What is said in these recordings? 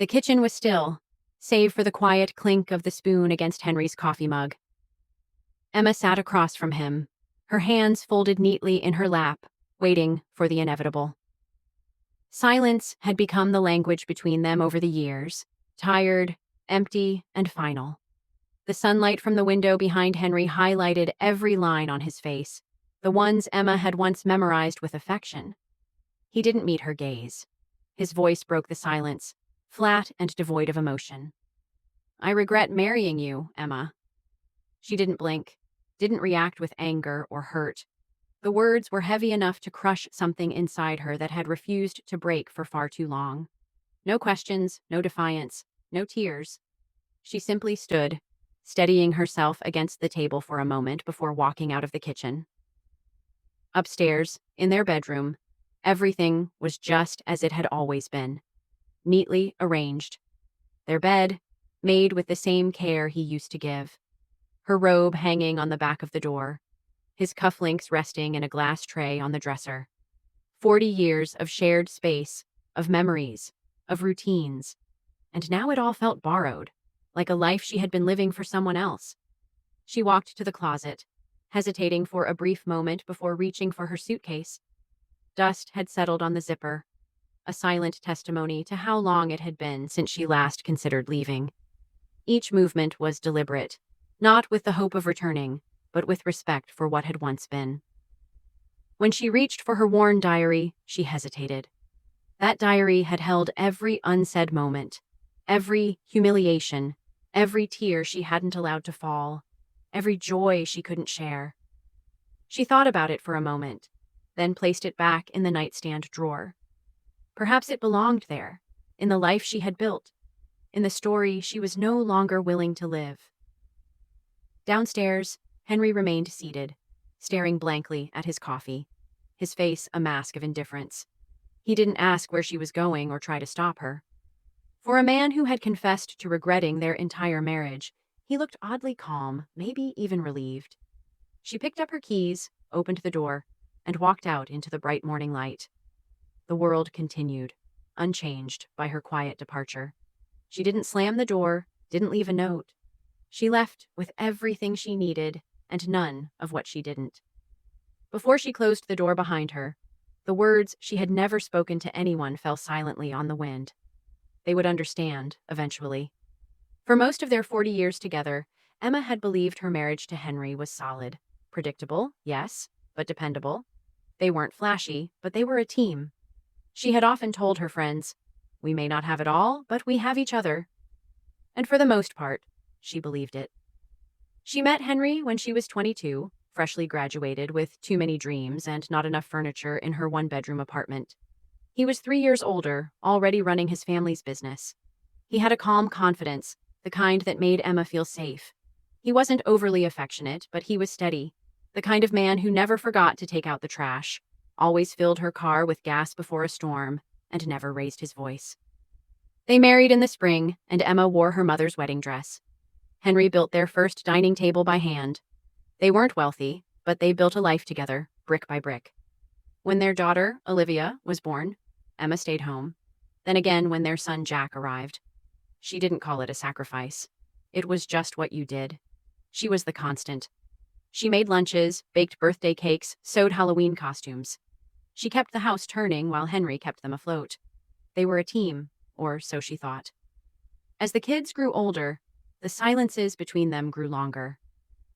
The kitchen was still, save for the quiet clink of the spoon against Henry's coffee mug. Emma sat across from him, her hands folded neatly in her lap, waiting for the inevitable. Silence had become the language between them over the years, tired, empty, and final. The sunlight from the window behind Henry highlighted every line on his face, the ones Emma had once memorized with affection. He didn't meet her gaze. His voice broke the silence, flat and devoid of emotion. "I regret marrying you, Emma." She didn't blink, didn't react with anger or hurt. The words were heavy enough to crush something inside her that had refused to break for far too long. No questions, no defiance, no tears. She simply stood, steadying herself against the table for a moment before walking out of the kitchen. Upstairs, in their bedroom, everything was just as it had always been, neatly arranged. Their bed, made with the same care he used to give. Her robe hanging on the back of the door, his cufflinks resting in a glass tray on the dresser. 40 years of shared space, of memories, of routines. And now it all felt borrowed, like a life she had been living for someone else. She walked to the closet, hesitating for a brief moment before reaching for her suitcase. Dust had settled on the zipper, a silent testimony to how long it had been since she last considered leaving. Each movement was deliberate, not with the hope of returning, but with respect for what had once been. When she reached for her worn diary, she hesitated. That diary had held every unsaid moment, every humiliation, every tear she hadn't allowed to fall, every joy she couldn't share. She thought about it for a moment, then placed it back in the nightstand drawer. Perhaps it belonged there, in the life she had built, in the story she was no longer willing to live. Downstairs, Henry remained seated, staring blankly at his coffee, his face a mask of indifference. He didn't ask where she was going or try to stop her. For a man who had confessed to regretting their entire marriage, he looked oddly calm, maybe even relieved. She picked up her keys, opened the door, and walked out into the bright morning light. The world continued, unchanged by her quiet departure. She didn't slam the door, didn't leave a note. She left with everything she needed and none of what she didn't. Before she closed the door behind her, the words she had never spoken to anyone fell silently on the wind. They would understand, eventually. For most of their 40 years together, Emma had believed her marriage to Henry was solid. Predictable, yes, but dependable. They weren't flashy, but they were a team. She had often told her friends, "We may not have it all, but we have each other." And for the most part, she believed it. She met Henry when she was 22, freshly graduated with too many dreams and not enough furniture in her one-bedroom apartment. He was 3 years older, already running his family's business. He had a calm confidence, the kind that made Emma feel safe. He wasn't overly affectionate, but he was steady, the kind of man who never forgot to take out the trash, always filled her car with gas before a storm, and never raised his voice. They married in the spring, and Emma wore her mother's wedding dress. Henry built their first dining table by hand. They weren't wealthy, but they built a life together, brick by brick. When their daughter, Olivia, was born, Emma stayed home. Then again when their son Jack arrived. She didn't call it a sacrifice. It was just what you did. She was the constant. She made lunches, baked birthday cakes, sewed Halloween costumes. She kept the house turning while Henry kept them afloat. They were a team, or so she thought. As the kids grew older, the silences between them grew longer.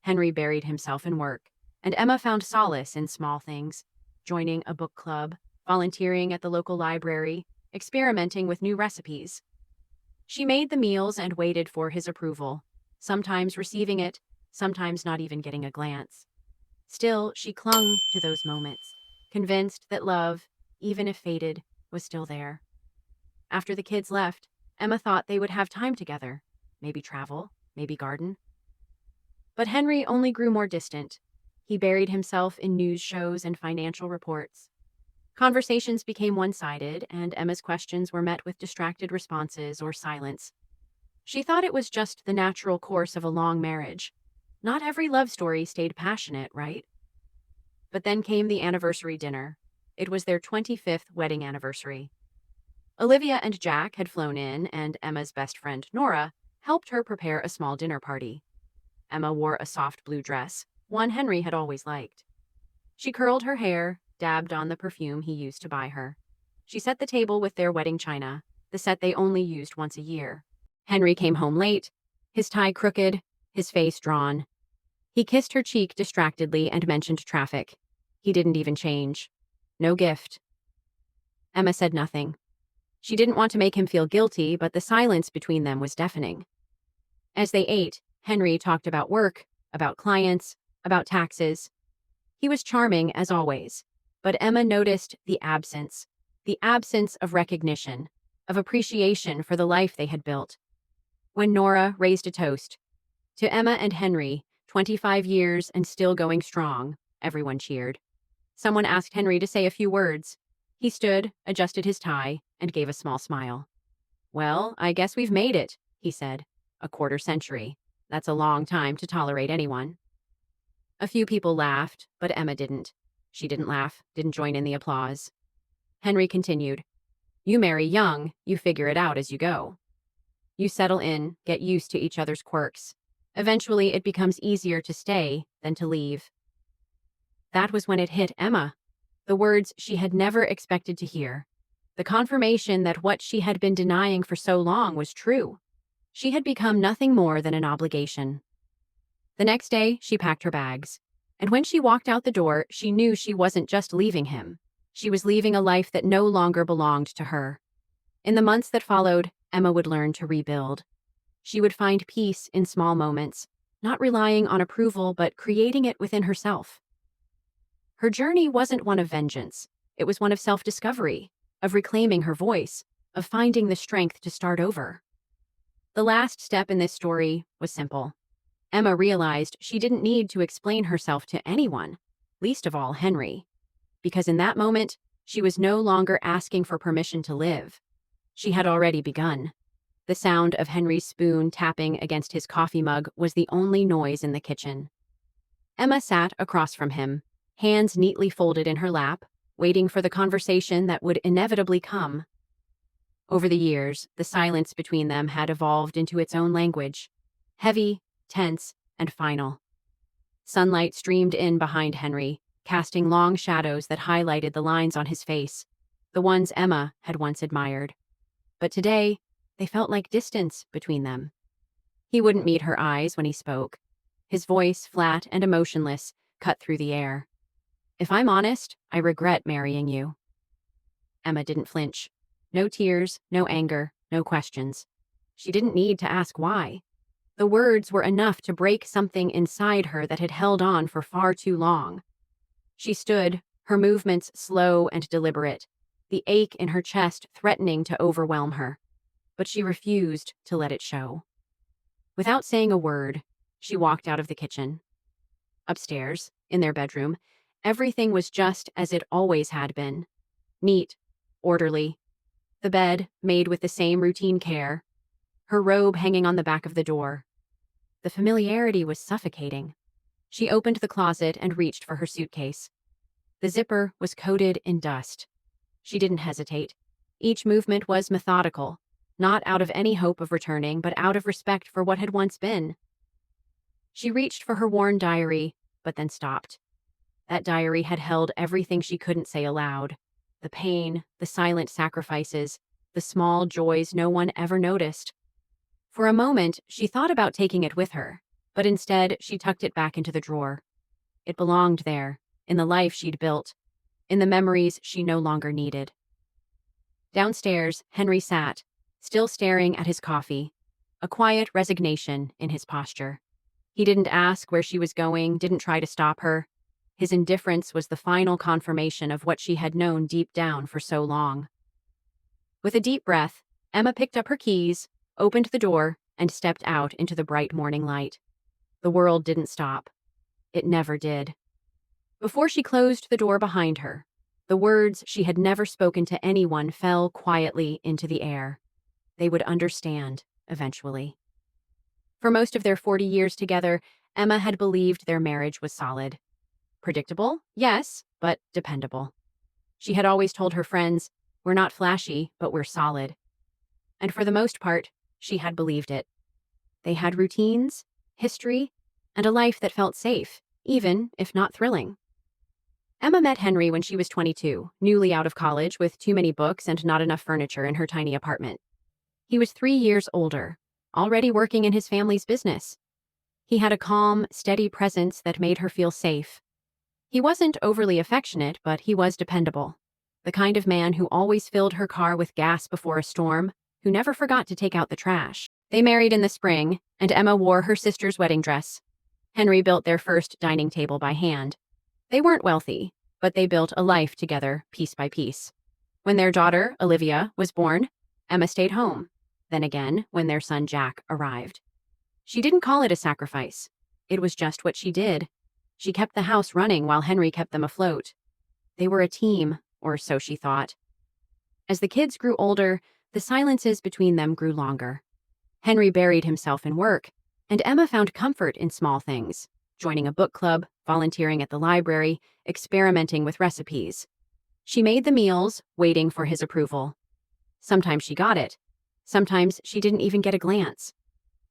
Henry buried himself in work, and Emma found solace in small things, joining a book club, volunteering at the local library, experimenting with new recipes. She made the meals and waited for his approval, sometimes receiving it, sometimes not even getting a glance. Still, she clung to those moments, convinced that love, even if faded, was still there. After the kids left, Emma thought they would have time together, maybe travel, maybe garden. But Henry only grew more distant. He buried himself in news shows and financial reports. Conversations became one-sided, and Emma's questions were met with distracted responses or silence. She thought it was just the natural course of a long marriage. Not every love story stayed passionate, right? But then came the anniversary dinner. It was their 25th wedding anniversary. Olivia and Jack had flown in, and Emma's best friend, Nora, helped her prepare a small dinner party. Emma wore a soft blue dress, one Henry had always liked. She curled her hair, dabbed on the perfume he used to buy her. She set the table with their wedding china, the set they only used once a year. Henry came home late, his tie crooked, his face drawn. He kissed her cheek distractedly and mentioned traffic. He didn't even change. No gift. Emma said nothing. She didn't want to make him feel guilty, but the silence between them was deafening. As they ate, Henry talked about work, about clients, about taxes. He was charming, as always, but Emma noticed the absence of recognition, of appreciation for the life they had built. When Nora raised a toast, to Emma and Henry, 25 years and still going strong, everyone cheered. Someone asked Henry to say a few words. He stood, adjusted his tie, and gave a small smile. "Well, I guess we've made it," he said. "A quarter century. That's a long time to tolerate anyone." A few people laughed, but Emma didn't. She didn't laugh, didn't join in the applause. Henry continued, "You marry young, you figure it out as you go. You settle in, get used to each other's quirks. Eventually, it becomes easier to stay than to leave." That was when it hit Emma. The words she had never expected to hear. The confirmation that what she had been denying for so long was true. She had become nothing more than an obligation. The next day, she packed her bags. And when she walked out the door, she knew she wasn't just leaving him. She was leaving a life that no longer belonged to her. In the months that followed, Emma would learn to rebuild. She would find peace in small moments, not relying on approval, but creating it within herself. Her journey wasn't one of vengeance. It was one of self-discovery, of reclaiming her voice, of finding the strength to start over. The last step in this story was simple. Emma realized she didn't need to explain herself to anyone, least of all Henry. Because in that moment, she was no longer asking for permission to live. She had already begun. The sound of Henry's spoon tapping against his coffee mug was the only noise in the kitchen. Emma sat across from him, hands neatly folded in her lap, waiting for the conversation that would inevitably come. Over the years, the silence between them had evolved into its own language, heavy, tense, and final. Sunlight streamed in behind Henry, casting long shadows that highlighted the lines on his face, the ones Emma had once admired. But today, they felt like distance between them. He wouldn't meet her eyes when he spoke. His voice, flat and emotionless, cut through the air. "If I'm honest, I regret marrying you." Emma didn't flinch. No tears, no anger, no questions. She didn't need to ask why. The words were enough to break something inside her that had held on for far too long. She stood, her movements slow and deliberate, the ache in her chest threatening to overwhelm her. But she refused to let it show. Without saying a word, she walked out of the kitchen. Upstairs, in their bedroom, everything was just as it always had been. Neat, orderly. The bed, made with the same routine care. Her robe hanging on the back of the door. The familiarity was suffocating. She opened the closet and reached for her suitcase. The zipper was coated in dust. She didn't hesitate. Each movement was methodical, not out of any hope of returning, but out of respect for what had once been. She reached for her worn diary, but then stopped. That diary had held everything she couldn't say aloud. The pain, the silent sacrifices, the small joys no one ever noticed. For a moment, she thought about taking it with her, but instead she tucked it back into the drawer. It belonged there, in the life she'd built, in the memories she no longer needed. Downstairs, Henry sat, still staring at his coffee, a quiet resignation in his posture. He didn't ask where she was going, didn't try to stop her. His indifference was the final confirmation of what she had known deep down for so long. With a deep breath, Emma picked up her keys, opened the door, and stepped out into the bright morning light. The world didn't stop. It never did. Before she closed the door behind her, the words she had never spoken to anyone fell quietly into the air. They would understand, eventually. For most of their 40 years together, Emma had believed their marriage was solid. Predictable? Yes, but dependable. She had always told her friends, We're not flashy, but we're solid. And for the most part, she had believed it. They had routines, history, and a life that felt safe, even if not thrilling. Emma met Henry when she was 22, newly out of college with too many books and not enough furniture in her tiny apartment. He was 3 years older, already working in his family's business. He had a calm, steady presence that made her feel safe. He wasn't overly affectionate, but he was dependable. The kind of man who always filled her car with gas before a storm, who never forgot to take out the trash. They married in the spring, and Emma wore her sister's wedding dress. Henry built their first dining table by hand. They weren't wealthy, but they built a life together, piece by piece. When their daughter, Olivia, was born, Emma stayed home. Then again, when their son Jack arrived. She didn't call it a sacrifice. It was just what she did. She kept the house running while Henry kept them afloat. They were a team, or so she thought. As the kids grew older, the silences between them grew longer. Henry buried himself in work, and Emma found comfort in small things, joining a book club, volunteering at the library, experimenting with recipes. She made the meals, waiting for his approval. Sometimes she got it. Sometimes she didn't even get a glance.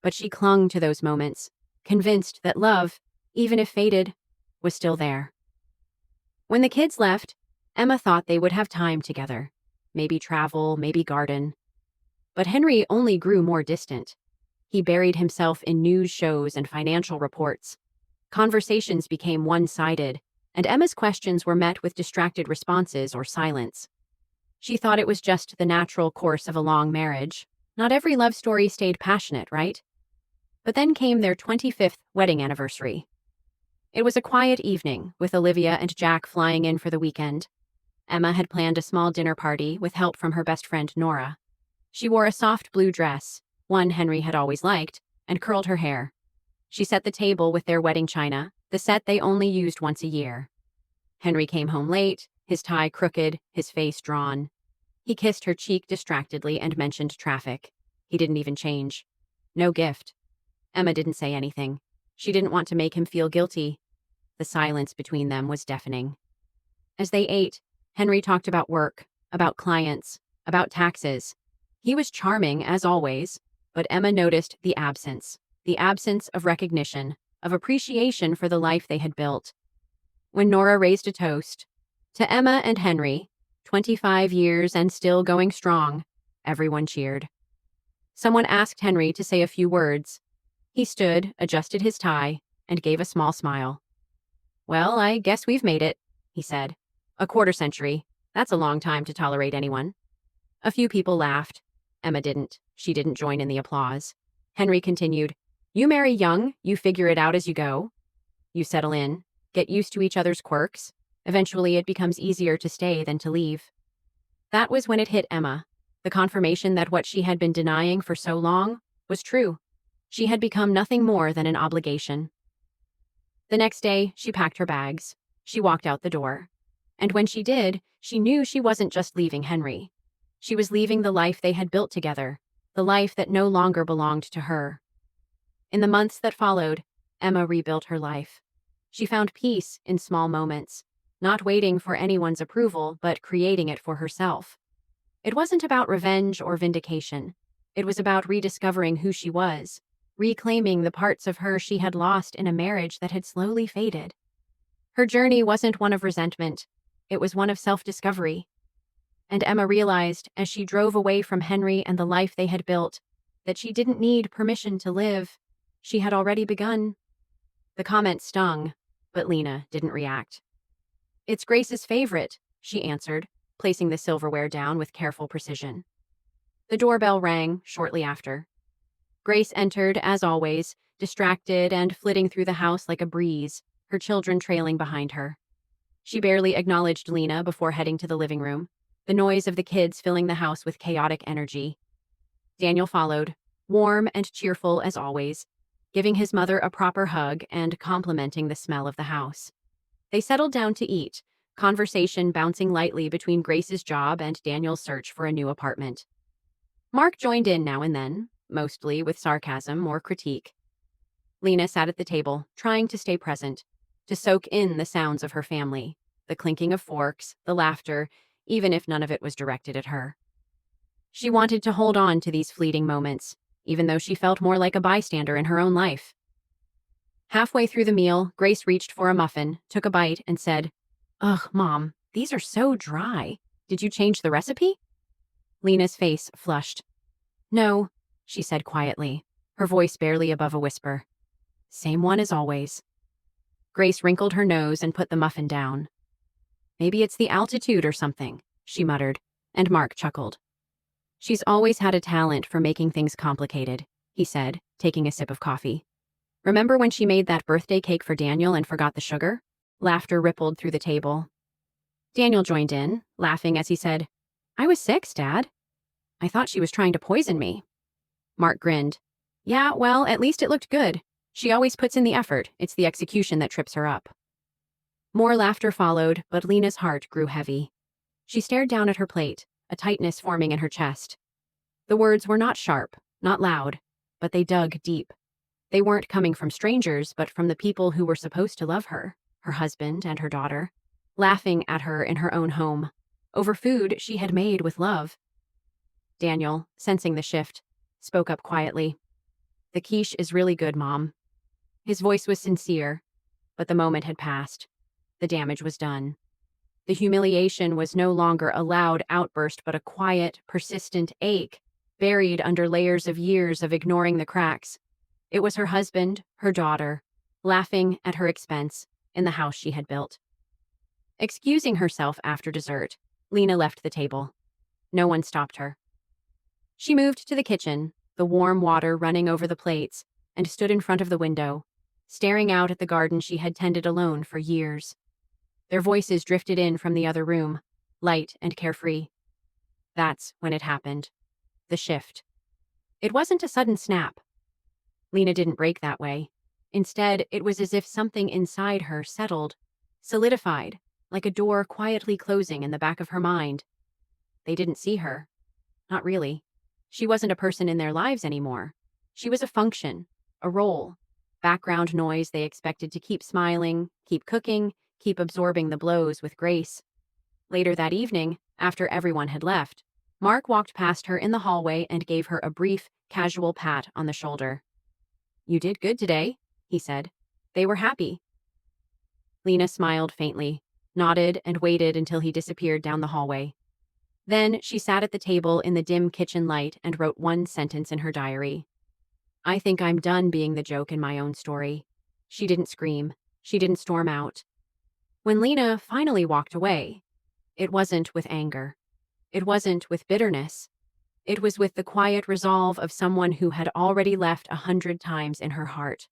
But she clung to those moments, convinced that love, even if faded, was still there. When the kids left, Emma thought they would have time together. Maybe travel, maybe garden. But Henry only grew more distant. He buried himself in news shows and financial reports. Conversations became one-sided, and Emma's questions were met with distracted responses or silence. She thought it was just the natural course of a long marriage. Not every love story stayed passionate, right? But then came their 25th wedding anniversary. It was a quiet evening, with Olivia and Jack flying in for the weekend. Emma had planned a small dinner party with help from her best friend Nora. She wore a soft blue dress, one Henry had always liked, and curled her hair. She set the table with their wedding china, the set they only used once a year. Henry came home late, his tie crooked, his face drawn. He kissed her cheek distractedly and mentioned traffic. He didn't even change. No gift. Emma didn't say anything. She didn't want to make him feel guilty. The silence between them was deafening. As they ate, Henry talked about work, about clients, about taxes. He was charming, as always, but Emma noticed the absence of recognition, of appreciation for the life they had built. When Nora raised a toast, to Emma and Henry, 25 years and still going strong, everyone cheered. Someone asked Henry to say a few words. He stood, adjusted his tie, and gave a small smile. "Well, I guess we've made it," he said. "A quarter century. That's a long time to tolerate anyone." A few people laughed. Emma didn't. She didn't join in the applause. Henry continued, "You marry young, you figure it out as you go. You settle in, get used to each other's quirks. Eventually it becomes easier to stay than to leave." That was when it hit Emma, the confirmation that what she had been denying for so long was true. She had become nothing more than an obligation. The next day, she packed her bags. She walked out the door. And when she did, she knew she wasn't just leaving Henry. She was leaving the life they had built together, the life that no longer belonged to her. In the months that followed, Emma rebuilt her life. She found peace in small moments, not waiting for anyone's approval, but creating it for herself. It wasn't about revenge or vindication. It was about rediscovering who she was, reclaiming the parts of her she had lost in a marriage that had slowly faded. Her journey wasn't one of resentment. It was one of self-discovery. And Emma realized, as she drove away from Henry and the life they had built, that she didn't need permission to live. She had already begun. The comment stung, but Lena didn't react. "It's Grace's favorite," she answered, placing the silverware down with careful precision. The doorbell rang shortly after. Grace entered, as always, distracted and flitting through the house like a breeze, her children trailing behind her. She barely acknowledged Lena before heading to the living room, the noise of the kids filling the house with chaotic energy. Daniel followed, warm and cheerful as always, giving his mother a proper hug and complimenting the smell of the house. They settled down to eat, conversation bouncing lightly between Grace's job and Daniel's search for a new apartment. Mark joined in now and then, mostly with sarcasm or critique. Lena sat at the table, trying to stay present, to soak in the sounds of her family, the clinking of forks, the laughter, even if none of it was directed at her. She wanted to hold on to these fleeting moments, even though she felt more like a bystander in her own life. Halfway through the meal, Grace reached for a muffin, took a bite, and said, "Ugh, Mom, these are so dry. Did you change the recipe?" Lena's face flushed. "No," she said quietly, her voice barely above a whisper. "Same one as always." Grace wrinkled her nose and put the muffin down. "Maybe it's the altitude or something," she muttered, and Mark chuckled. "She's always had a talent for making things complicated," he said, taking a sip of coffee. "Remember when she made that birthday cake for Daniel and forgot the sugar?" Laughter rippled through the table. Daniel joined in, laughing as he said, "I was 6, Dad. I thought she was trying to poison me." Mark grinned. "Yeah, well, at least it looked good. She always puts in the effort. It's the execution that trips her up." More laughter followed, but Lena's heart grew heavy. She stared down at her plate, a tightness forming in her chest. The words were not sharp, not loud, but they dug deep. They weren't coming from strangers, but from the people who were supposed to love her, her husband and her daughter, laughing at her in her own home, over food she had made with love. Daniel, sensing the shift, spoke up quietly. "The quiche is really good, Mom." His voice was sincere, but the moment had passed. The damage was done. The humiliation was no longer a loud outburst, but a quiet, persistent ache, buried under layers of years of ignoring the cracks. It was her husband, her daughter, laughing at her expense in the house she had built. Excusing herself after dessert, Lena left the table. No one stopped her. She moved to the kitchen, the warm water running over the plates, and stood in front of the window, staring out at the garden she had tended alone for years. Their voices drifted in from the other room, light and carefree. That's when it happened. The shift. It wasn't a sudden snap. Lena didn't break that way. Instead, it was as if something inside her settled, solidified, like a door quietly closing in the back of her mind. They didn't see her. Not really. She wasn't a person in their lives anymore. She was a function, a role, background noise they expected to keep smiling, keep cooking, keep absorbing the blows with grace. Later that evening, after everyone had left, Mark walked past her in the hallway and gave her a brief, casual pat on the shoulder. "You did good today," he said. They were happy. Lena smiled faintly, nodded, and waited until he disappeared down the hallway. Then she sat at the table in the dim kitchen light and wrote one sentence in her diary. "I think I'm done being the joke in my own story." She didn't scream. She didn't storm out. When Lena finally walked away, it wasn't with anger. It wasn't with bitterness. It was with the quiet resolve of someone who had already left 100 times in her heart.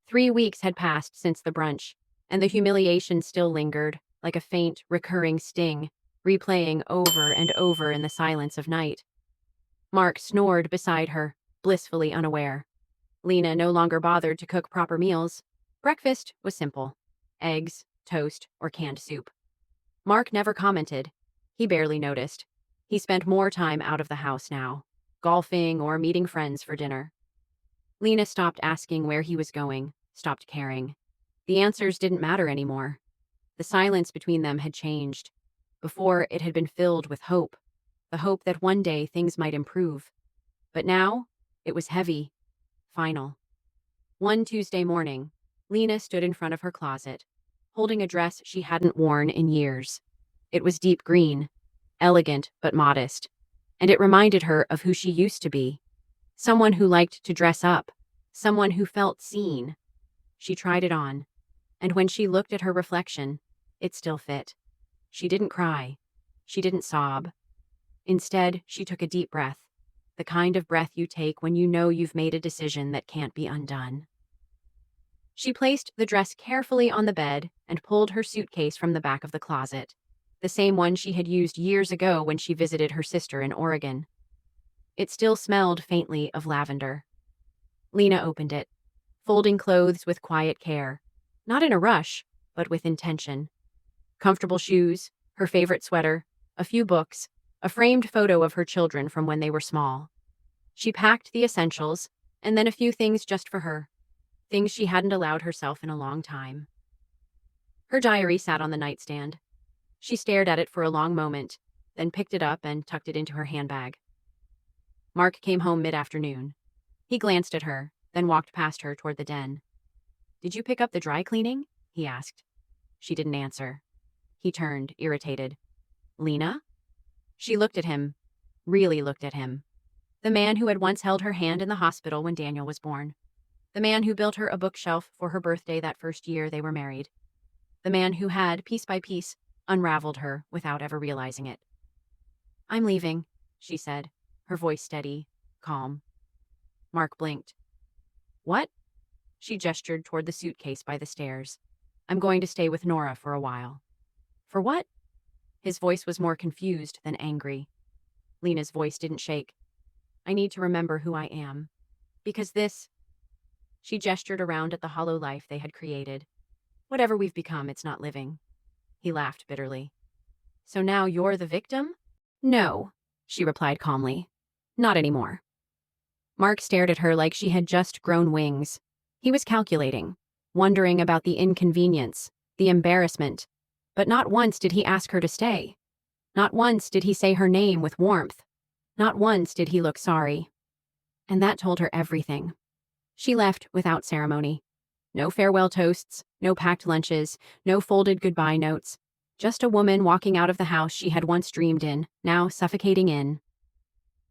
3 weeks had passed since the brunch, and the humiliation still lingered, like a faint, recurring sting, replaying over and over in the silence of night. Mark snored beside her, blissfully unaware. Lena no longer bothered to cook proper meals. Breakfast was simple: eggs, toast, or canned soup. Mark never commented. He barely noticed. He spent more time out of the house now, golfing or meeting friends for dinner. Lena stopped asking where he was going, stopped caring. The answers didn't matter anymore. The silence between them had changed. Before, it had been filled with hope, the hope that one day things might improve. But now, it was heavy, final. One Tuesday morning, Lena stood in front of her closet, holding a dress she hadn't worn in years. It was deep green, elegant but modest, and it reminded her of who she used to be. Someone who liked to dress up, someone who felt seen. She tried it on, and when she looked at her reflection, it still fit. She didn't cry. She didn't sob. Instead, she took a deep breath, the kind of breath you take when you know you've made a decision that can't be undone. She placed the dress carefully on the bed and pulled her suitcase from the back of the closet, the same one she had used years ago when she visited her sister in Oregon. It still smelled faintly of lavender. Lena opened it, folding clothes with quiet care, not in a rush, but with intention. Comfortable shoes, her favorite sweater, a few books, a framed photo of her children from when they were small. She packed the essentials, and then a few things just for her, things she hadn't allowed herself in a long time. Her diary sat on the nightstand. She stared at it for a long moment, then picked it up and tucked it into her handbag. Mark came home mid-afternoon. He glanced at her, then walked past her toward the den. "Did you pick up the dry cleaning?" he asked. She didn't answer. He turned, irritated. "Lena?" She looked at him, really looked at him. The man who had once held her hand in the hospital when Daniel was born. The man who built her a bookshelf for her birthday that first year they were married. The man who had, piece by piece, unraveled her without ever realizing it. "I'm leaving," she said, her voice steady, calm. Mark blinked. "What?" She gestured toward the suitcase by the stairs. "I'm going to stay with Nora for a while." "For what?" His voice was more confused than angry. Lena's voice didn't shake. "I need to remember who I am. Because this..." She gestured around at the hollow life they had created. "Whatever we've become, it's not living." He laughed bitterly. "So now you're the victim?" "No," she replied calmly. "Not anymore." Mark stared at her like she had just grown wings. He was calculating, wondering about the inconvenience, the embarrassment. But not once did he ask her to stay. Not once did he say her name with warmth. Not once did he look sorry. And that told her everything. She left without ceremony. No farewell toasts, no packed lunches, no folded goodbye notes. Just a woman walking out of the house she had once dreamed in, now suffocating in.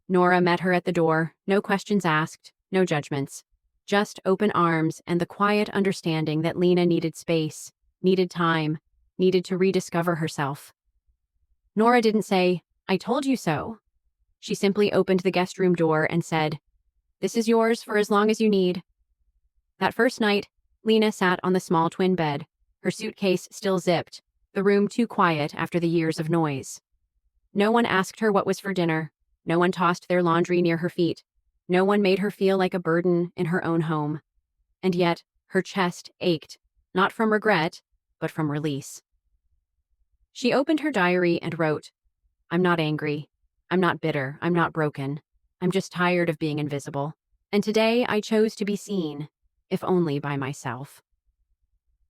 Nora met her at the door, no questions asked, no judgments. Just open arms and the quiet understanding that Lena needed space, needed time, needed to rediscover herself. Nora didn't say, "I told you so." She simply opened the guest room door and said, "This is yours for as long as you need." That first night, Lena sat on the small twin bed, her suitcase still zipped, the room too quiet after the years of noise. No one asked her what was for dinner. No one tossed their laundry near her feet. No one made her feel like a burden in her own home. And yet, her chest ached, not from regret, but from release. She opened her diary and wrote, "I'm not angry. I'm not bitter. I'm not broken. I'm just tired of being invisible. And today I chose to be seen, if only by myself."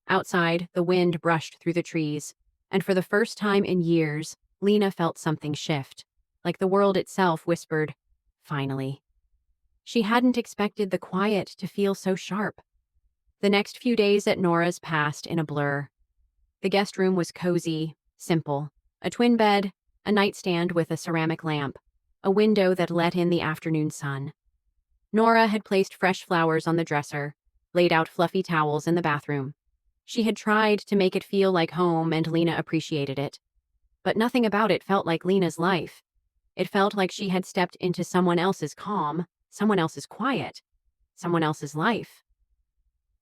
Outside, the wind brushed through the trees, and for the first time in years, Lena felt something shift, like the world itself whispered, "Finally." She hadn't expected the quiet to feel so sharp. The next few days at Nora's passed in a blur. The guest room was cozy, simple. A twin bed, a nightstand with a ceramic lamp, a window that let in the afternoon sun. Nora had placed fresh flowers on the dresser, laid out fluffy towels in the bathroom. She had tried to make it feel like home, and Lena appreciated it. But nothing about it felt like Lena's life. It felt like she had stepped into someone else's calm, someone else's quiet, someone else's life.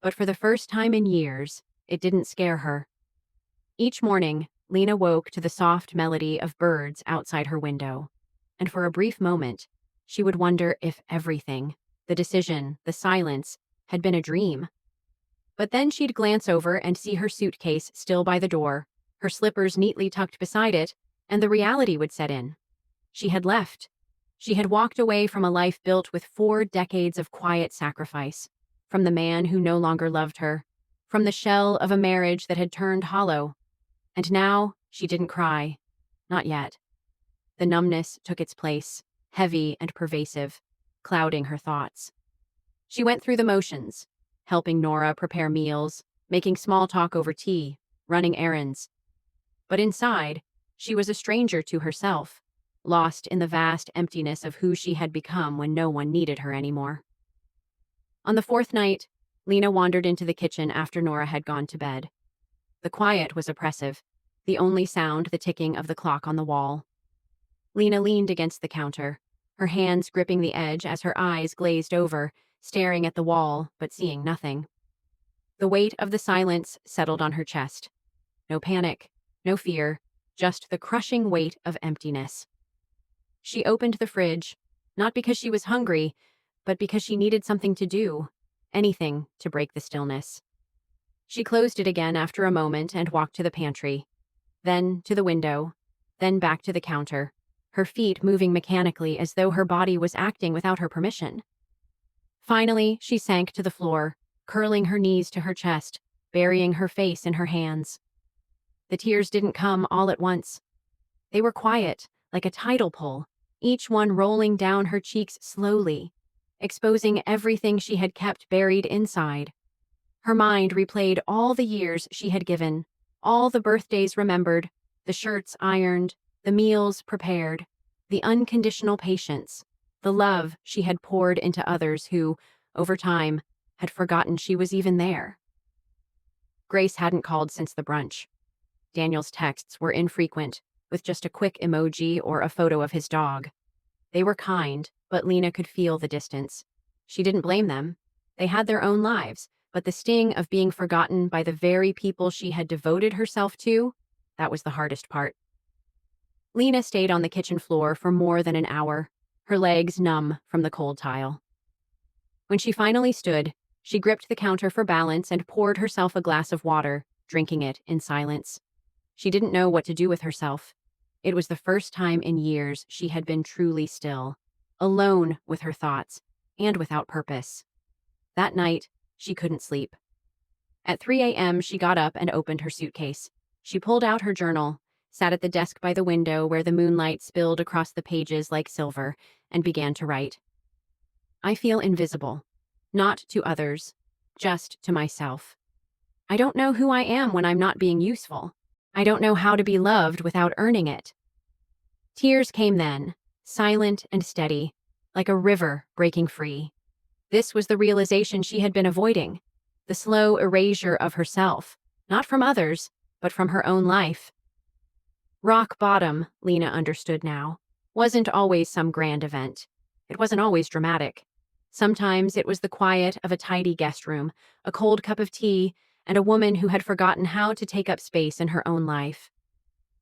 But for the first time in years, it didn't scare her. Each morning, Lena woke to the soft melody of birds outside her window. And for a brief moment, she would wonder if everything, the decision, the silence, had been a dream. But then she'd glance over and see her suitcase still by the door, her slippers neatly tucked beside it, and the reality would set in. She had left. She had walked away from a life built with 4 decades of quiet sacrifice, from the man who no longer loved her, from the shell of a marriage that had turned hollow. And now, she didn't cry. Not yet. The numbness took its place, heavy and pervasive, clouding her thoughts. She went through the motions, helping Nora prepare meals, making small talk over tea, running errands. But inside, she was a stranger to herself, lost in the vast emptiness of who she had become when no one needed her anymore. On the 4th night, Lena wandered into the kitchen after Nora had gone to bed. The quiet was oppressive, the only sound the ticking of the clock on the wall. Lena leaned against the counter, her hands gripping the edge as her eyes glazed over, staring at the wall but seeing nothing. The weight of the silence settled on her chest. No panic, no fear, just the crushing weight of emptiness. She opened the fridge, not because she was hungry, but because she needed something to do, anything to break the stillness. She closed it again after a moment and walked to the pantry, then to the window, then back to the counter, her feet moving mechanically as though her body was acting without her permission. Finally, she sank to the floor, curling her knees to her chest, burying her face in her hands. The tears didn't come all at once. They were quiet, like a tidal pull, each one rolling down her cheeks slowly, exposing everything she had kept buried inside. Her mind replayed all the years she had given, all the birthdays remembered, the shirts ironed, the meals prepared, the unconditional patience, the love she had poured into others who, over time, had forgotten she was even there. Grace hadn't called since the brunch. Daniel's texts were infrequent, with just a quick emoji or a photo of his dog. They were kind, but Lena could feel the distance. She didn't blame them. They had their own lives, but the sting of being forgotten by the very people she had devoted herself to, that was the hardest part. Lena stayed on the kitchen floor for more than an hour, her legs numb from the cold tile. When she finally stood, she gripped the counter for balance and poured herself a glass of water, drinking it in silence. She didn't know what to do with herself. It was the first time in years she had been truly still, alone with her thoughts, and without purpose. That night, she couldn't sleep. At 3 a.m., she got up and opened her suitcase. She pulled out her journal, sat at the desk by the window where the moonlight spilled across the pages like silver, and began to write. I feel invisible. Not to others, just to myself. I don't know who I am when I'm not being useful. I don't know how to be loved without earning it. Tears came then, silent and steady, like a river breaking free. This was the realization she had been avoiding, the slow erasure of herself, not from others, but from her own life. Rock bottom, Lena understood now, wasn't always some grand event. It wasn't always dramatic. Sometimes it was the quiet of a tidy guest room, a cold cup of tea, and a woman who had forgotten how to take up space in her own life.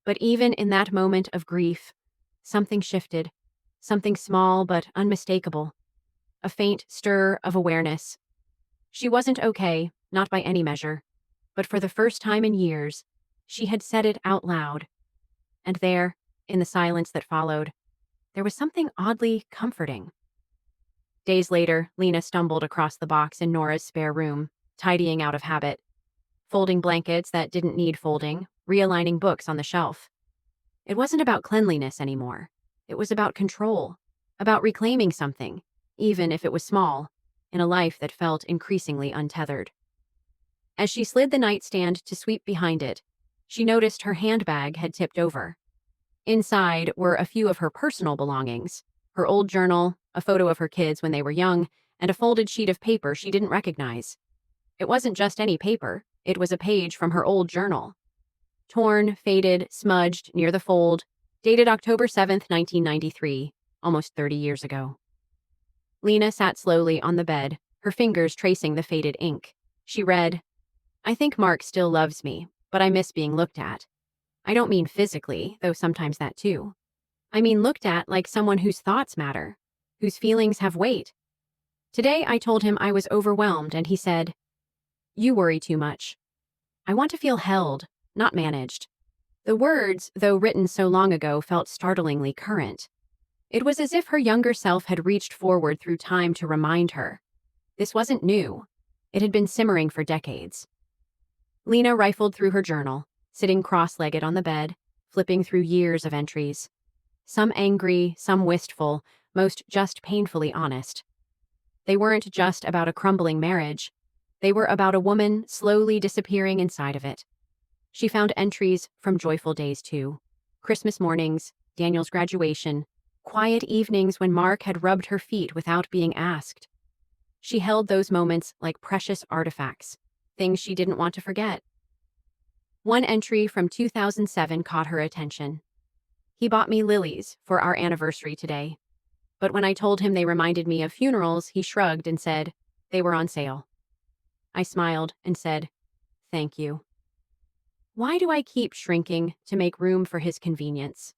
But even in that moment of grief, something shifted, something small but unmistakable, a faint stir of awareness. She wasn't okay, not by any measure, but for the first time in years, she had said it out loud. And there, in the silence that followed, there was something oddly comforting. Days later, Lena stumbled across the box in Nora's spare room, tidying out of habit, folding blankets that didn't need folding, realigning books on the shelf. It wasn't about cleanliness anymore. It was about control, about reclaiming something, even if it was small, in a life that felt increasingly untethered. As she slid the nightstand to sweep behind it, she noticed her handbag had tipped over. Inside were a few of her personal belongings, her old journal, a photo of her kids when they were young, and a folded sheet of paper she didn't recognize. It wasn't just any paper, it was a page from her old journal. Torn, faded, smudged near the fold, dated October 7th, 1993, almost 30 years ago. Lena sat slowly on the bed, her fingers tracing the faded ink. She read, I think Mark still loves me, but I miss being looked at. I don't mean physically, though sometimes that too. I mean looked at like someone whose thoughts matter, whose feelings have weight. Today I told him I was overwhelmed and he said, You worry too much. I want to feel held, not managed. The words, though written so long ago, felt startlingly current. It was as if her younger self had reached forward through time to remind her. This wasn't new. It had been simmering for decades. Lena rifled through her journal, sitting cross-legged on the bed, flipping through years of entries. Some angry, some wistful, most just painfully honest. They weren't just about a crumbling marriage. They were about a woman slowly disappearing inside of it. She found entries from joyful days too. Christmas mornings, Daniel's graduation, quiet evenings when Mark had rubbed her feet without being asked. She held those moments like precious artifacts, things she didn't want to forget. One entry from 2007 caught her attention. He bought me lilies for our anniversary today. But when I told him they reminded me of funerals, he shrugged and said they were on sale. I smiled and said, Thank you. Why do I keep shrinking to make room for his convenience?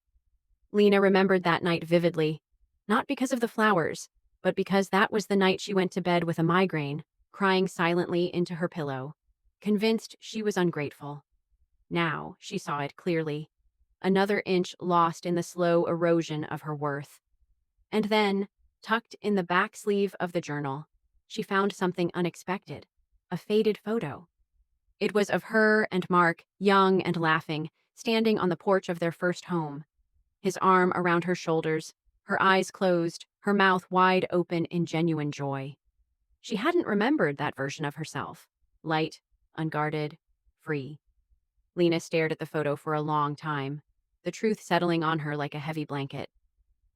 Lena remembered that night vividly, not because of the flowers, but because that was the night she went to bed with a migraine, crying silently into her pillow, convinced she was ungrateful. Now she saw it clearly, another inch lost in the slow erosion of her worth. And then, tucked in the back sleeve of the journal, she found something unexpected, a faded photo. It was of her and Mark, young and laughing, standing on the porch of their first home, his arm around her shoulders, her eyes closed, her mouth wide open in genuine joy. She hadn't remembered that version of herself. Light, unguarded, free. Lena stared at the photo for a long time, the truth settling on her like a heavy blanket.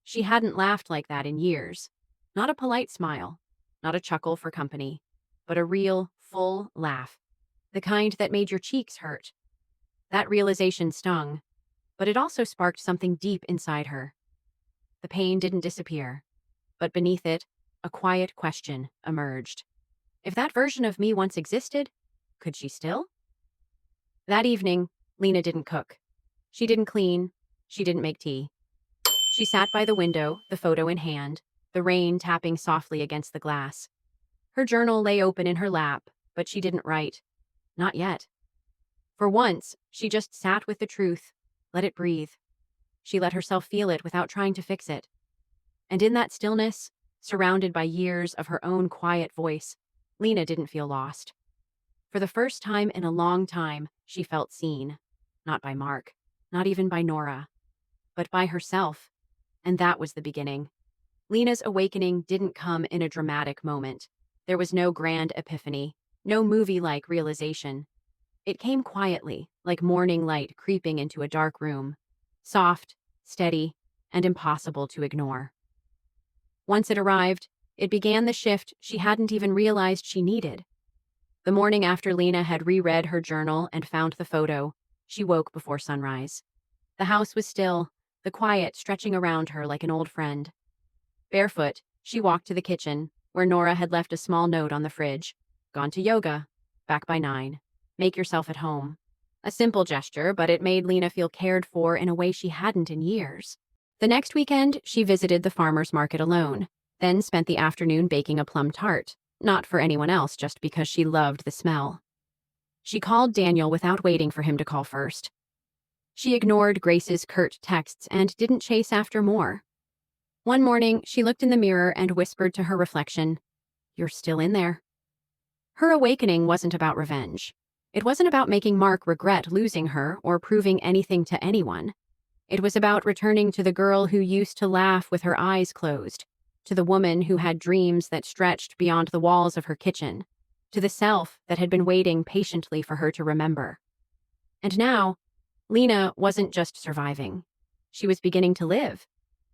She hadn't laughed like that in years. Not a polite smile, not a chuckle for company, but a real, full laugh. The kind that made your cheeks hurt. That realization stung, but it also sparked something deep inside her. The pain didn't disappear, but beneath it, a quiet question emerged. If that version of me once existed, could she still? That evening, Lena didn't cook. She didn't clean. She didn't make tea. She sat by the window, the photo in hand, the rain tapping softly against the glass. Her journal lay open in her lap, but she didn't write. Not yet. For once, she just sat with the truth, let it breathe. She let herself feel it without trying to fix it. And in that stillness, surrounded by years of her own quiet voice, Lena didn't feel lost. For the first time in a long time, she felt seen. Not by Mark, not even by Nora, but by herself. And that was the beginning. Lena's awakening didn't come in a dramatic moment. There was no grand epiphany, no movie-like realization. It came quietly, like morning light creeping into a dark room. Soft, steady, and impossible to ignore. Once it arrived, it began the shift she hadn't even realized she needed. The morning after Lena had reread her journal and found the photo, she woke before sunrise. The house was still, the quiet stretching around her like an old friend. Barefoot, she walked to the kitchen, where Nora had left a small note on the fridge. Gone to yoga. Back by 9. Make yourself at home. A simple gesture, but it made Lena feel cared for in a way she hadn't in years. The next weekend, she visited the farmer's market alone, then spent the afternoon baking a plum tart, not for anyone else, just because she loved the smell. She called Daniel without waiting for him to call first. She ignored Grace's curt texts and didn't chase after more. One morning, she looked in the mirror and whispered to her reflection, "You're still in there." Her awakening wasn't about revenge. It wasn't about making Mark regret losing her or proving anything to anyone. It was about returning to the girl who used to laugh with her eyes closed, to the woman who had dreams that stretched beyond the walls of her kitchen, to the self that had been waiting patiently for her to remember. And now, Lena wasn't just surviving. She was beginning to live.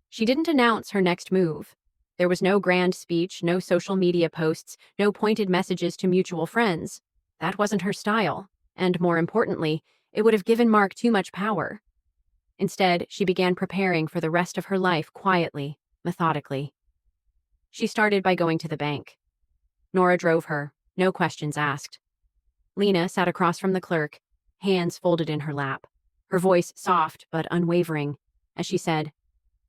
She didn't announce her next move. There was no grand speech, no social media posts, no pointed messages to mutual friends. That wasn't her style, and more importantly, it would have given Mark too much power. Instead, she began preparing for the rest of her life quietly, methodically. She started by going to the bank. Nora drove her, no questions asked. Lena sat across from the clerk, hands folded in her lap, her voice soft but unwavering, as she said,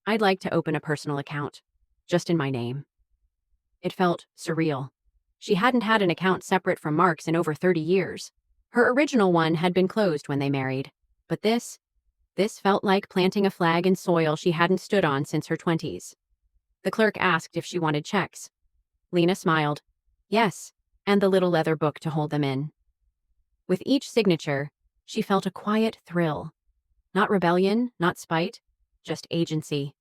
"I'd like to open a personal account, just in my name." It felt surreal. She hadn't had an account separate from Mark's in over 30 years. Her original one had been closed when they married. But this felt like planting a flag in soil she hadn't stood on since her 20s. The clerk asked if she wanted checks. Lena smiled. Yes, and the little leather book to hold them in. With each signature, she felt a quiet thrill. Not rebellion, not spite, just agency.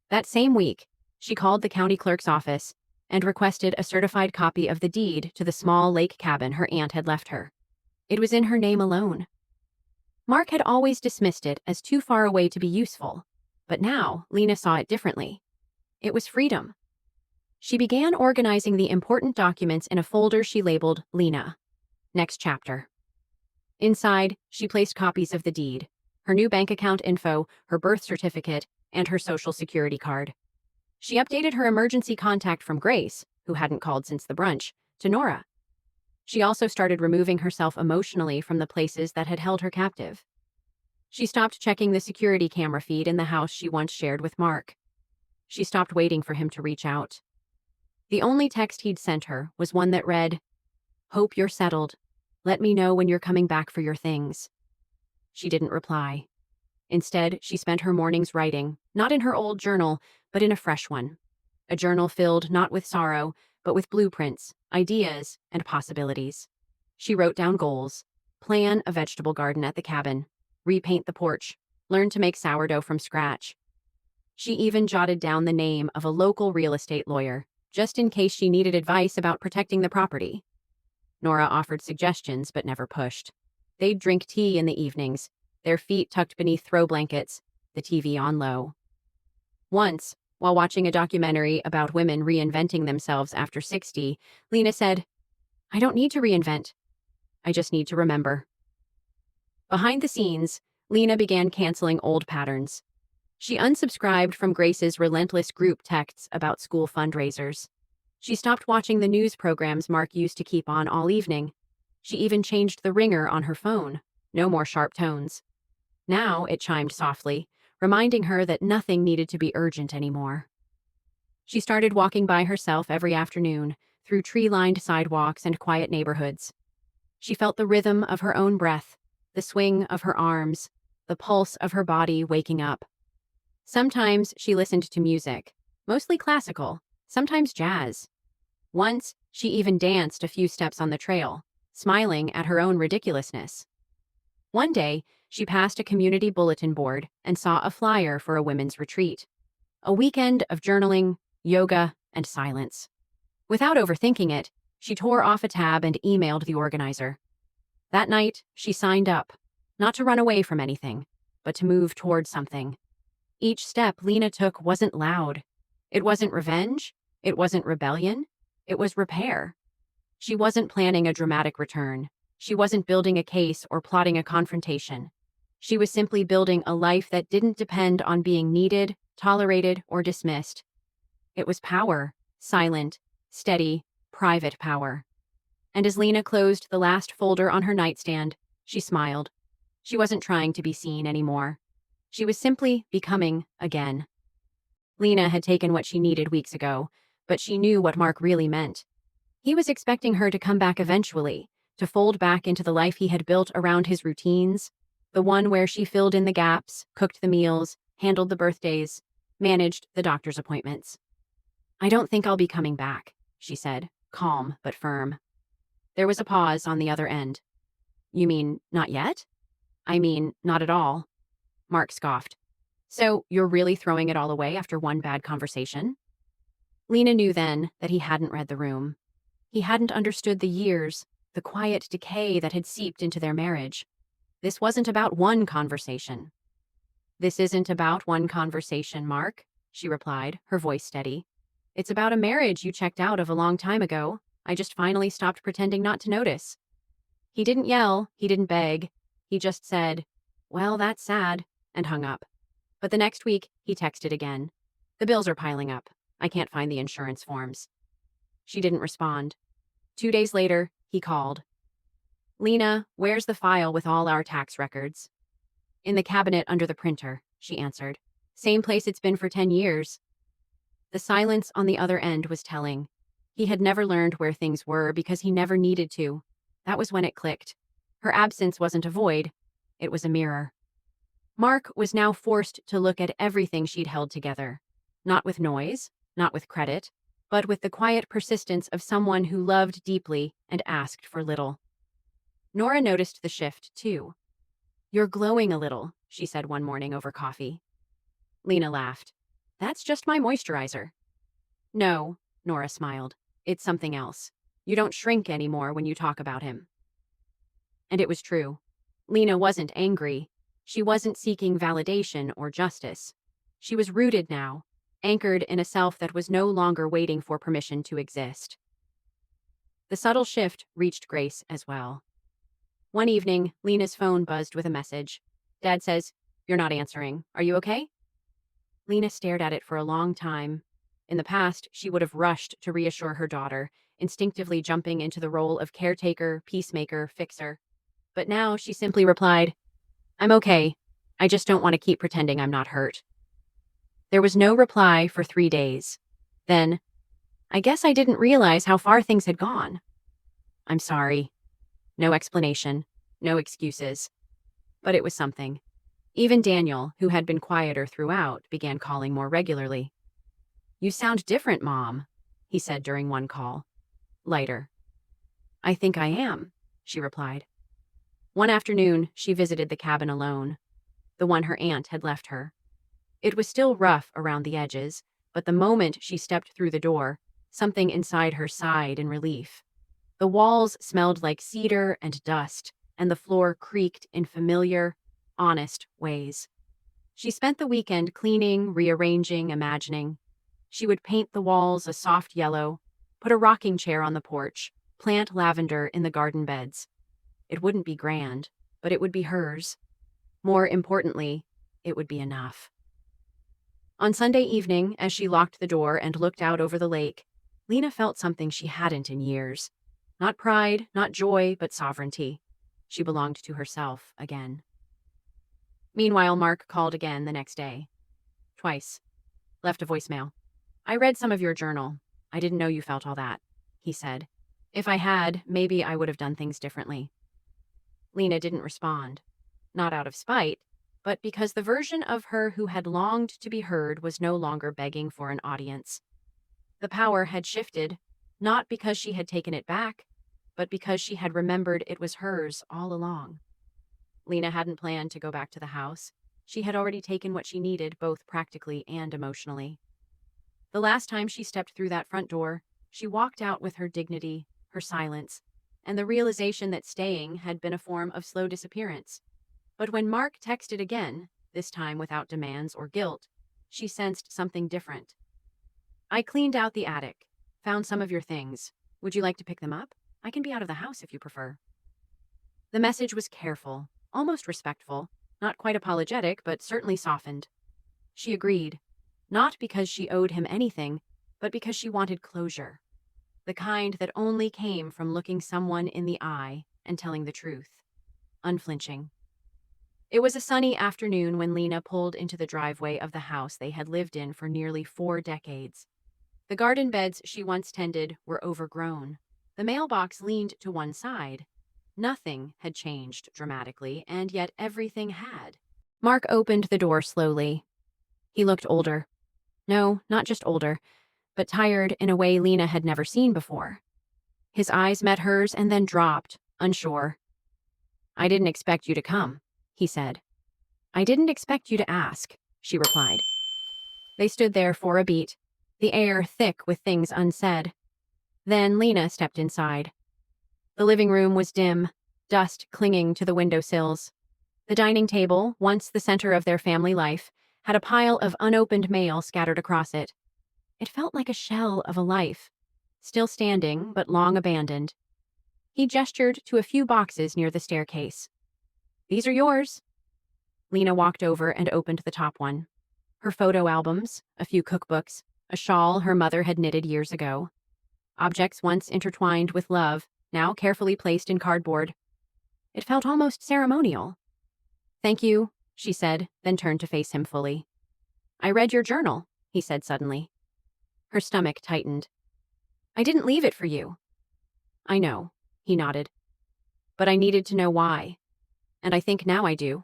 That same week, she called the county clerk's office and requested a certified copy of the deed to the small lake cabin her aunt had left her. It was in her name alone. Mark had always dismissed it as too far away to be useful, but now Lena saw it differently. It was freedom. She began organizing the important documents in a folder she labeled Lena. Next chapter. Inside, she placed copies of the deed, her new bank account info, her birth certificate, and her social security card. She updated her emergency contact from Grace, who hadn't called since the brunch, to Nora. She also started removing herself emotionally from the places that had held her captive. She stopped checking the security camera feed in the house she once shared with Mark. She stopped waiting for him to reach out. The only text he'd sent her was one that read, "Hope you're settled. Let me know when you're coming back for your things." She didn't reply. Instead, she spent her mornings writing, not in her old journal, but in a fresh one. A journal filled not with sorrow, but with blueprints, ideas, and possibilities. She wrote down goals: plan a vegetable garden at the cabin, repaint the porch, learn to make sourdough from scratch. She even jotted down the name of a local real estate lawyer, just in case she needed advice about protecting the property. Nora offered suggestions but never pushed. They'd drink tea in the evenings, their feet tucked beneath throw blankets, the TV on low. Once, while watching a documentary about women reinventing themselves after 60, Lena said, "I don't need to reinvent. I just need to remember." Behind the scenes, Lena began canceling old patterns. She unsubscribed from Grace's relentless group texts about school fundraisers. She stopped watching the news programs Mark used to keep on all evening. She even changed the ringer on her phone. No more sharp tones. Now it chimed softly, reminding her that nothing needed to be urgent anymore. She started walking by herself every afternoon, through tree-lined sidewalks and quiet neighborhoods. She felt the rhythm of her own breath, the swing of her arms, the pulse of her body waking up. Sometimes she listened to music, mostly classical, sometimes jazz. Once, she even danced a few steps on the trail, smiling at her own ridiculousness. One day, she passed a community bulletin board and saw a flyer for a women's retreat. A weekend of journaling, yoga, and silence. Without overthinking it, she tore off a tab and emailed the organizer. That night, she signed up, not to run away from anything, but to move toward something. Each step Lena took wasn't loud. It wasn't revenge. It wasn't rebellion. It was repair. She wasn't planning a dramatic return. She wasn't building a case or plotting a confrontation. She was simply building a life that didn't depend on being needed, tolerated, or dismissed. It was power, silent, steady, private power. And as Lena closed the last folder on her nightstand, she smiled. She wasn't trying to be seen anymore. She was simply becoming again. Lena had taken what she needed weeks ago, but she knew what Mark really meant. He was expecting her to come back eventually, to fold back into the life he had built around his routines, the one where she filled in the gaps, cooked the meals, handled the birthdays, managed the doctor's appointments. "I don't think I'll be coming back," she said, calm but firm. There was a pause on the other end. "You mean, not yet?" "I mean, not at all." Mark scoffed. "So, you're really throwing it all away after one bad conversation?" Lena knew then that he hadn't read the room. He hadn't understood the years, the quiet decay that had seeped into their marriage. This wasn't about one conversation. "This isn't about one conversation, Mark," she replied, her voice steady. "It's about a marriage you checked out of a long time ago. I just finally stopped pretending not to notice." He didn't yell, he didn't beg. He just said, "Well, that's sad," and hung up. But the next week, he texted again. "The bills are piling up. I can't find the insurance forms." She didn't respond. 2 days later, he called. "Lena, where's the file with all our tax records?" "In the cabinet under the printer," she answered. "Same place it's been for 10 years. The silence on the other end was telling. He had never learned where things were because he never needed to. That was when it clicked. Her absence wasn't a void. It was a mirror. Mark was now forced to look at everything she'd held together. Not with noise, not with credit, but with the quiet persistence of someone who loved deeply and asked for little. Nora noticed the shift, too. "You're glowing a little," she said one morning over coffee. Lena laughed. "That's just my moisturizer." "No," Nora smiled. "It's something else. You don't shrink anymore when you talk about him." And it was true. Lena wasn't angry. She wasn't seeking validation or justice. She was rooted now, anchored in a self that was no longer waiting for permission to exist. The subtle shift reached Grace as well. One evening, Lena's phone buzzed with a message. "Dad says, you're not answering. Are you okay?" Lena stared at it for a long time. In the past, she would have rushed to reassure her daughter, instinctively jumping into the role of caretaker, peacemaker, fixer. But now she simply replied, "I'm okay. I just don't want to keep pretending I'm not hurt." There was no reply for 3 days. Then, "I guess I didn't realize how far things had gone." "I'm sorry." No explanation, no excuses. But it was something. Even Daniel, who had been quieter throughout, began calling more regularly. "You sound different, Mom," he said during one call. Lighter. "I think I am." she replied. One afternoon, she visited the cabin alone, the one her aunt had left her. It was still rough around the edges, but the moment she stepped through the door, something inside her sighed in relief. The walls smelled like cedar and dust, and the floor creaked in familiar, honest ways. She spent the weekend cleaning, rearranging, imagining. She would paint the walls a soft yellow, put a rocking chair on the porch, plant lavender in the garden beds. It wouldn't be grand, but it would be hers. More importantly, it would be enough. On Sunday evening, as she locked the door and looked out over the lake, Lena felt something she hadn't in years. Not pride, not joy, but sovereignty. She belonged to herself again. Meanwhile, Mark called again the next day. Twice. Left a voicemail. I read some of your journal. I didn't know you felt all that, he said. If I had, maybe I would have done things differently. Lena didn't respond. Not out of spite, but because the version of her who had longed to be heard was no longer begging for an audience. The power had shifted, not because she had taken it back, but because she had remembered it was hers all along. Lena hadn't planned to go back to the house. She had already taken what she needed, both practically and emotionally. The last time she stepped through that front door, she walked out with her dignity, her silence, and the realization that staying had been a form of slow disappearance. But when Mark texted again, this time without demands or guilt, she sensed something different. I cleaned out the attic, found some of your things. Would you like to pick them up? I can be out of the house if you prefer. The message was careful, almost respectful, not quite apologetic, but certainly softened. She agreed, not because she owed him anything, but because she wanted closure. The kind that only came from looking someone in the eye and telling the truth. Unflinching. It was a sunny afternoon when Lena pulled into the driveway of the house they had lived in for nearly 4 decades. The garden beds she once tended were overgrown. The mailbox leaned to one side. Nothing had changed dramatically, and yet everything had. Mark opened the door slowly. He looked older. No, not just older, but tired in a way Lena had never seen before. His eyes met hers and then dropped, unsure. I didn't expect you to come, he said. I didn't expect you to ask, she replied. They stood there for a beat, the air thick with things unsaid. Then Lena stepped inside. The living room was dim, dust clinging to the windowsills. The dining table, once the center of their family life, had a pile of unopened mail scattered across it. It felt like a shell of a life, still standing but long abandoned. He gestured to a few boxes near the staircase. These are yours. Lena walked over and opened the top one. Her photo albums, a few cookbooks, a shawl her mother had knitted years ago. Objects once intertwined with love, now carefully placed in cardboard. It felt almost ceremonial. Thank you, she said, then turned to face him fully. I read your journal, he said suddenly. Her stomach tightened. I didn't leave it for you. I know, he nodded. But I needed to know why. And I think now I do.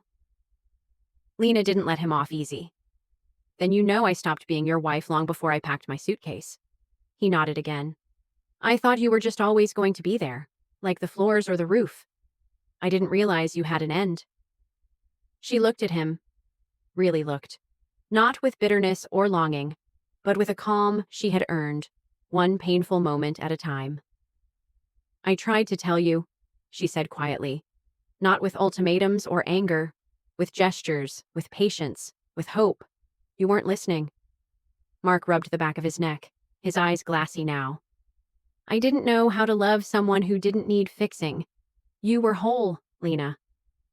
Lena didn't let him off easy. Then you know I stopped being your wife long before I packed my suitcase. He nodded again. I thought you were just always going to be there, like the floors or the roof. I didn't realize you had an end. She looked at him. Really looked. Not with bitterness or longing, but with a calm she had earned, one painful moment at a time. I tried to tell you, she said quietly, not with ultimatums or anger, with gestures, with patience, with hope. You weren't listening. Mark rubbed the back of his neck, his eyes glassy now. I didn't know how to love someone who didn't need fixing. You were whole, Lena,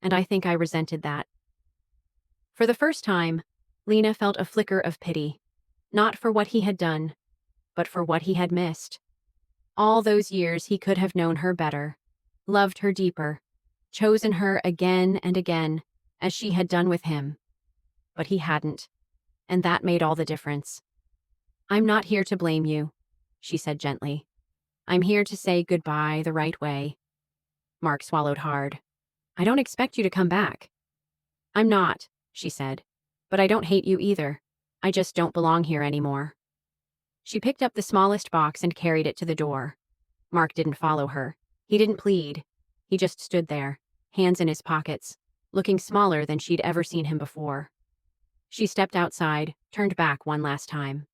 and I think I resented that. For the first time, Lena felt a flicker of pity, not for what he had done, but for what he had missed. All those years he could have known her better, loved her deeper, chosen her again and again, as she had done with him. But he hadn't, and that made all the difference. I'm not here to blame you, she said gently. I'm here to say goodbye the right way. Mark swallowed hard. I don't expect you to come back. I'm not, she said, but I don't hate you either. I just don't belong here anymore. She picked up the smallest box and carried it to the door. Mark didn't follow her. He didn't plead. He just stood there, hands in his pockets, looking smaller than she'd ever seen him before. She stepped outside, turned back one last time.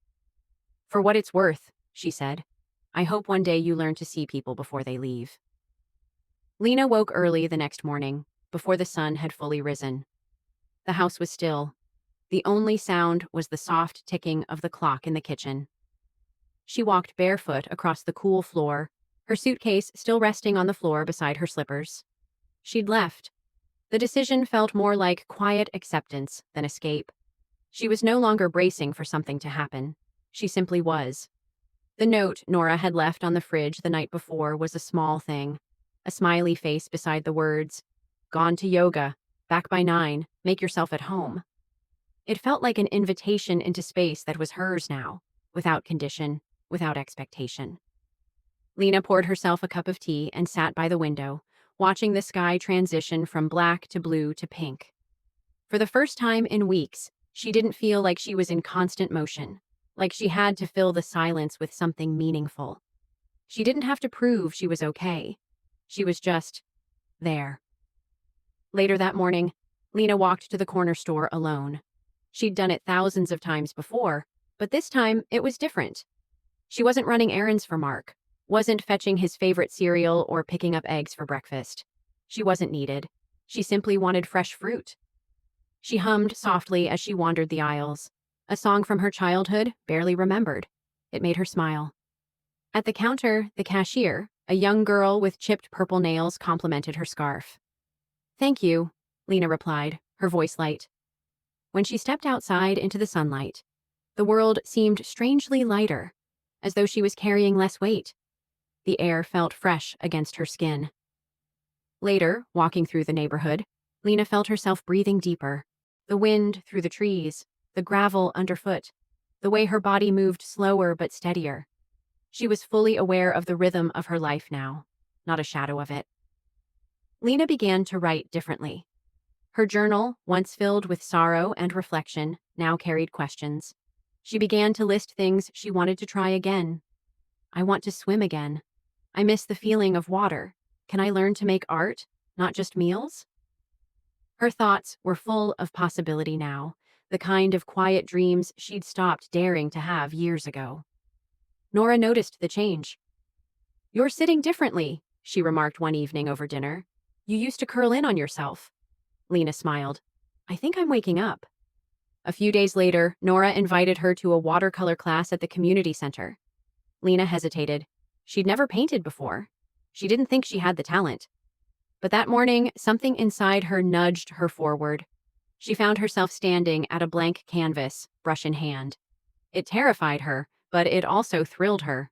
"For what it's worth," she said, "I hope one day you learn to see people before they leave." Lena woke early the next morning, before the sun had fully risen. The house was still. The only sound was the soft ticking of the clock in the kitchen. She walked barefoot across the cool floor, her suitcase still resting on the floor beside her slippers. She'd left. The decision felt more like quiet acceptance than escape. She was no longer bracing for something to happen. She simply was. The note Nora had left on the fridge the night before was a small thing. A smiley face beside the words, "Gone to yoga, back by 9, make yourself at home." It felt like an invitation into space that was hers now, without condition, without expectation. Lena poured herself a cup of tea and sat by the window, watching the sky transition from black to blue to pink. For the first time in weeks, she didn't feel like she was in constant motion, like she had to fill the silence with something meaningful. She didn't have to prove she was okay. She was just there. Later that morning, Lena walked to the corner store alone. She'd done it thousands of times before, but this time it was different. She wasn't running errands for Mark, wasn't fetching his favorite cereal or picking up eggs for breakfast. She wasn't needed. She simply wanted fresh fruit. She hummed softly as she wandered the aisles, a song from her childhood barely remembered. It made her smile. At the counter, the cashier, a young girl with chipped purple nails, complimented her scarf. "Thank you," Lena replied, her voice light. When she stepped outside into the sunlight, the world seemed strangely lighter, as though she was carrying less weight. The air felt fresh against her skin. Later, walking through the neighborhood, Lena felt herself breathing deeper. The wind through the trees, the gravel underfoot, the way her body moved slower but steadier. She was fully aware of the rhythm of her life now, not a shadow of it. Lena began to write differently. Her journal, once filled with sorrow and reflection, now carried questions. She began to list things she wanted to try again. "I want to swim again. I miss the feeling of water. Can I learn to make art, not just meals?" Her thoughts were full of possibility now, the kind of quiet dreams she'd stopped daring to have years ago. Nora noticed the change. "You're sitting differently," she remarked one evening over dinner. "You used to curl in on yourself." Lena smiled. "I think I'm waking up." A few days later, Nora invited her to a watercolor class at the community center. Lena hesitated. She'd never painted before. She didn't think she had the talent. But that morning, something inside her nudged her forward. She found herself standing at a blank canvas, brush in hand. It terrified her, but it also thrilled her.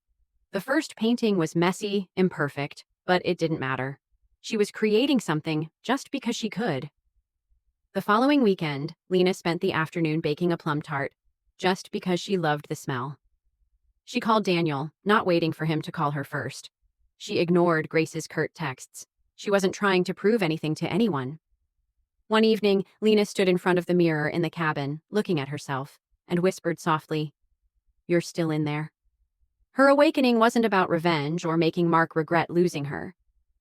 The first painting was messy, imperfect, but it didn't matter. She was creating something just because she could. The following weekend, Lena spent the afternoon baking a plum tart, just because she loved the smell. She called Daniel, not waiting for him to call her first. She ignored Grace's curt texts. She wasn't trying to prove anything to anyone. One evening, Lena stood in front of the mirror in the cabin, looking at herself, and whispered softly, "You're still in there." Her awakening wasn't about revenge or making Mark regret losing her.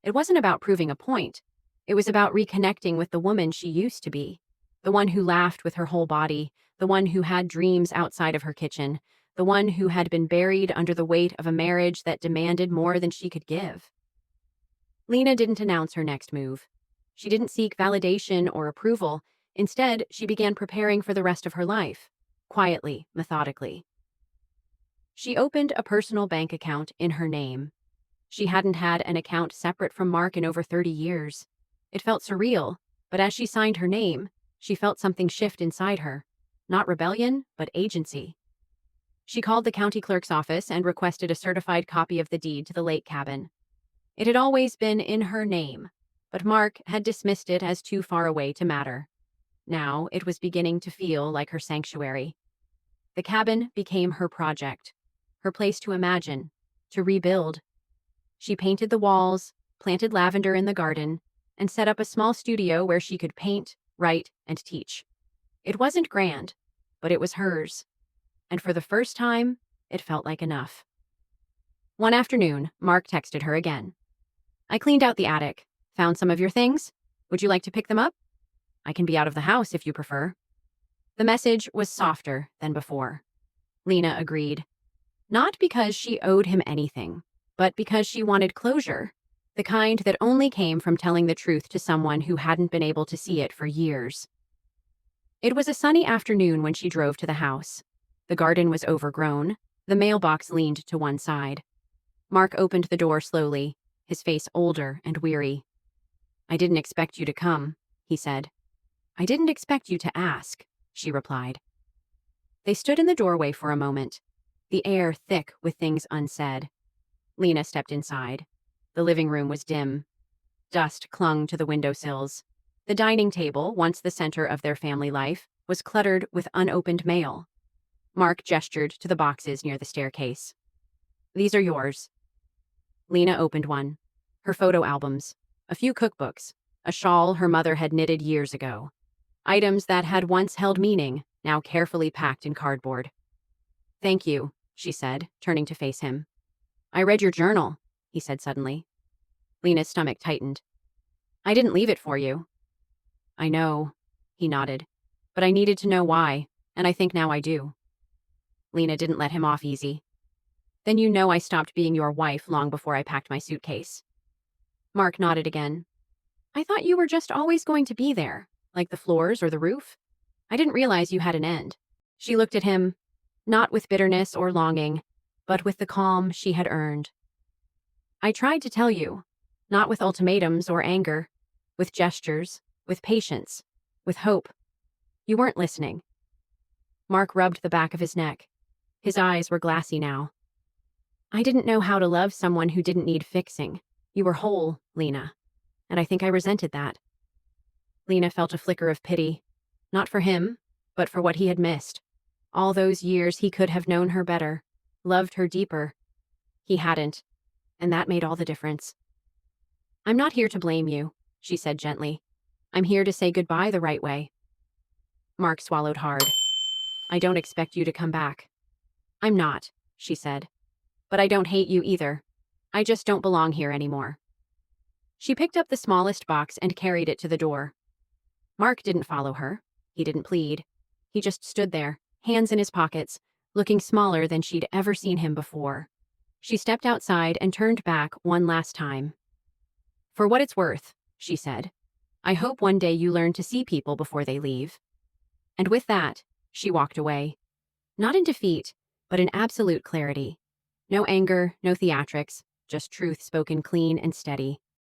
It wasn't about proving a point. It was about reconnecting with the woman she used to be, the one who laughed with her whole body, the one who had dreams outside of her kitchen, the one who had been buried under the weight of a marriage that demanded more than she could give. Lena didn't announce her next move. She didn't seek validation or approval. Instead, she began preparing for the rest of her life, quietly, methodically. She opened a personal bank account in her name. She hadn't had an account separate from Mark in over 30 years. It felt surreal, but as she signed her name, she felt something shift inside her. Not rebellion, but agency. She called the county clerk's office and requested a certified copy of the deed to the lake cabin. It had always been in her name, but Mark had dismissed it as too far away to matter. Now it was beginning to feel like her sanctuary. The cabin became her project, her place to imagine, to rebuild. She painted the walls, planted lavender in the garden, and set up a small studio where she could paint, write, and teach. It wasn't grand, but it was hers. And for the first time, it felt like enough. One afternoon, Mark texted her again. "I cleaned out the attic. Found some of your things? Would you like to pick them up? I can be out of the house if you prefer. The message was softer than before. Lena agreed. Not because she owed him anything, but because she wanted closure, the kind that only came from telling the truth to someone who hadn't been able to see it for years. It was a sunny afternoon when she drove to the house. The garden was overgrown. The mailbox leaned to one side. Mark opened the door slowly, his face older and weary. I didn't expect you to come, he said. I didn't expect you to ask, she replied. They stood in the doorway for a moment, the air thick with things unsaid. Lena stepped inside. The living room was dim. Dust clung to the windowsills. The dining table, once the center of their family life, was cluttered with unopened mail. Mark gestured to the boxes near the staircase. These are yours. Lena opened one. Her photo albums, a few cookbooks, a shawl her mother had knitted years ago. Items that had once held meaning, now carefully packed in cardboard. Thank you, she said, turning to face him. I read your journal, he said suddenly. Lena's stomach tightened. I didn't leave it for you. I know, he nodded, but I needed to know why, and I think now I do. Lena didn't let him off easy. Then you know I stopped being your wife long before I packed my suitcase. Mark nodded again. I thought you were just always going to be there, like the floors or the roof. I didn't realize you had an end. She looked at him, not with bitterness or longing, but with the calm she had earned. I tried to tell you, not with ultimatums or anger, with gestures, with patience, with hope. You weren't listening. Mark rubbed the back of his neck. His eyes were glassy now. I didn't know how to love someone who didn't need fixing. You were whole, Lena, and I think I resented that. Lena felt a flicker of pity, not for him, but for what he had missed. All those years he could have known her better, loved her deeper. He hadn't, and that made all the difference. I'm not here to blame you, she said gently. I'm here to say goodbye the right way. Mark swallowed hard. I don't expect you to come back. I'm not, she said. But I don't hate you either. I just don't belong here anymore. She picked up the smallest box and carried it to the door. Mark didn't follow her. He didn't plead. He just stood there, hands in his pockets, looking smaller than she'd ever seen him before. She stepped outside and turned back one last time. For what it's worth, she said, I hope one day you learn to see people before they leave. And with that, she walked away. Not in defeat, but in absolute clarity. No anger, no theatrics, just truth spoken clean and steady.